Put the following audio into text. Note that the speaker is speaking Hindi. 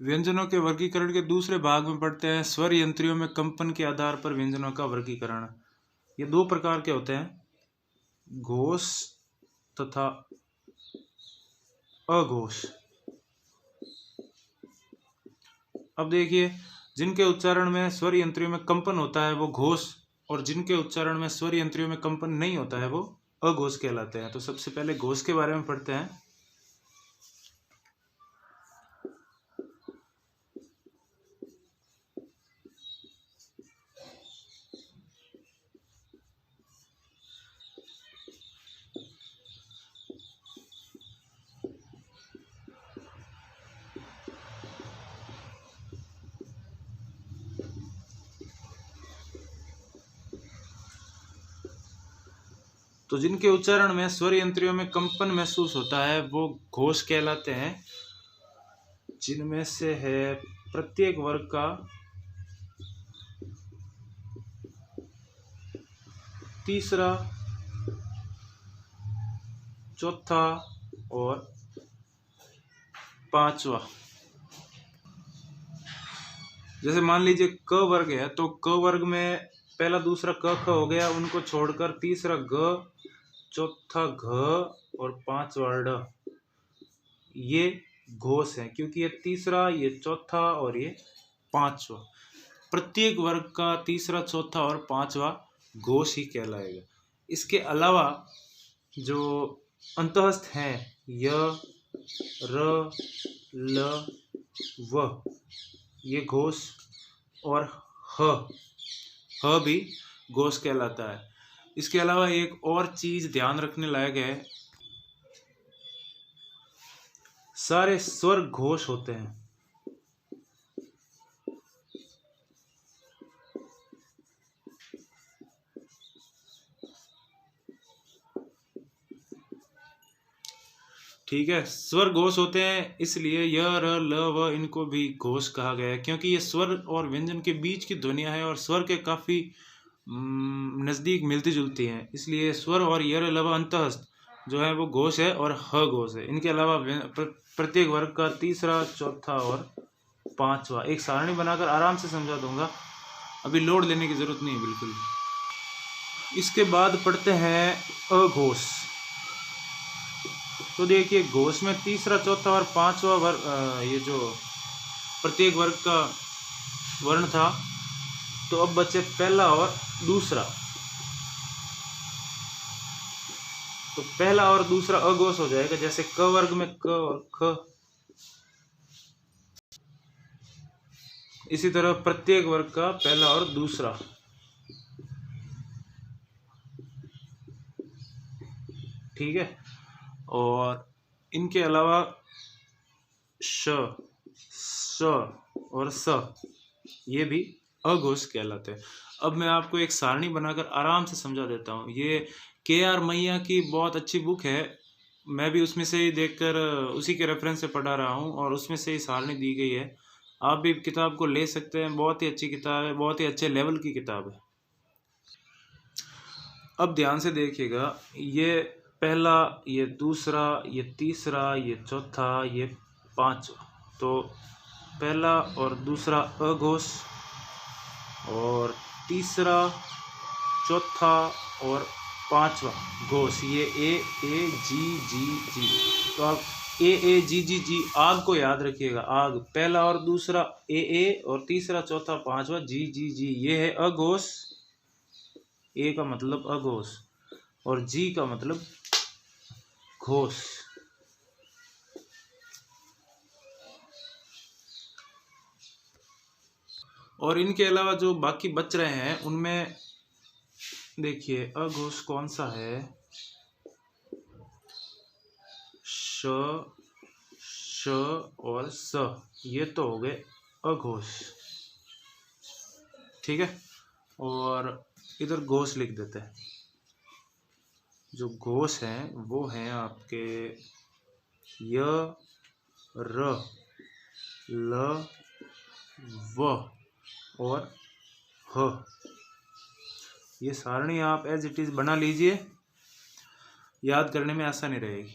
व्यंजनों के वर्गीकरण के दूसरे भाग में पढ़ते हैं स्वर यंत्रियों में कंपन के आधार पर व्यंजनों का वर्गीकरण। ये दो प्रकार के होते हैं, घोष तथा अघोष। अब देखिए, जिनके उच्चारण में स्वर यंत्रियों में कंपन होता है वो घोष, और जिनके उच्चारण में स्वर यंत्रियों में कंपन नहीं होता है वो अघोष कहलाते हैं। तो सबसे पहले घोष के बारे में पढ़ते हैं। तो जिनके उच्चारण में स्वर यंत्रियों में कंपन महसूस होता है वो घोष कहलाते हैं। जिनमें से है प्रत्येक वर्ग का तीसरा, चौथा और पांचवा। जैसे मान लीजिए क वर्ग है, तो क वर्ग में पहला दूसरा क ख हो गया, उनको छोड़कर तीसरा ग, चौथा घ और पांचवा ड, ये घोष है, क्योंकि ये तीसरा, ये चौथा और ये पांचवा। प्रत्येक वर्ग का तीसरा, चौथा और पांचवा घोष ही कहलाएगा। इसके अलावा जो अंतःस्थ हैं य, र, ल, व, ये घोष, और ह भी घोष कहलाता है। इसके अलावा एक और चीज ध्यान रखने लायक है, सारे स्वर घोष होते हैं। ठीक है, स्वर घोष होते हैं, इसलिए य, र, ल, व इनको भी घोष कहा गया है, क्योंकि ये स्वर और व्यंजन के बीच की ध्वनियां हैं और स्वर के काफी नजदीक मिलती जुलती हैं, इसलिए स्वर और य, र, ल, व अंतःस्थ जो है वो घोष है और ह घोष है। इनके अलावा प्रत्येक वर्ग का तीसरा, चौथा और पांचवा एक सारणी बनाकर आराम से समझा दूंगा, अभी लोड लेने की जरूरत नहीं है बिल्कुल। इसके बाद पढ़ते हैं अघोष। तो देखिए, घोष में तीसरा, चौथा और पांचवा वर्ग, ये जो प्रत्येक वर्ग का वर्ण था, तो अब बचे पहला और दूसरा। तो पहला और दूसरा अघोष हो जाएगा, जैसे क वर्ग में क और ख। इसी तरह प्रत्येक वर्ग का पहला और दूसरा। ठीक है, और इनके अलावा श, स और स, ये भी अघोष कहलाते हैं। अब मैं आपको एक सारणी बनाकर आराम से समझा देता हूँ। ये KR मैया की बहुत अच्छी बुक है, मैं भी उसमें से ही देखकर उसी के रेफरेंस से पढ़ा रहा हूँ, और उसमें से ही सारणी दी गई है। आप भी किताब को ले सकते हैं, बहुत ही अच्छी किताब है, बहुत ही अच्छे लेवल की किताब है। अब ध्यान से देखिएगा, ये पहला, ये दूसरा, ये तीसरा, ये चौथा, ये पांचवा। तो पहला और दूसरा अघोष, और तीसरा, चौथा और पांचवा घोष, ये ए जी जी जी। तो आप ए जी जी जी, आग को याद रखिएगा, आग। पहला और दूसरा ए और तीसरा, चौथा, पांचवा जी जी जी, ये है अघोष। ए का मतलब अघोष और जी का मतलब घोष। और इनके अलावा जो बाकी बच रहे हैं उनमें देखिए, अघोष कौन सा है, श, श और स, ये तो हो गए अघोष। ठीक है, और इधर घोष लिख देते हैं। जो घोष हैं वो हैं आपके य, र, ल, व और ह। ये सारणी आप एज इट इज बना लीजिए, याद करने में आसानी रहेगी।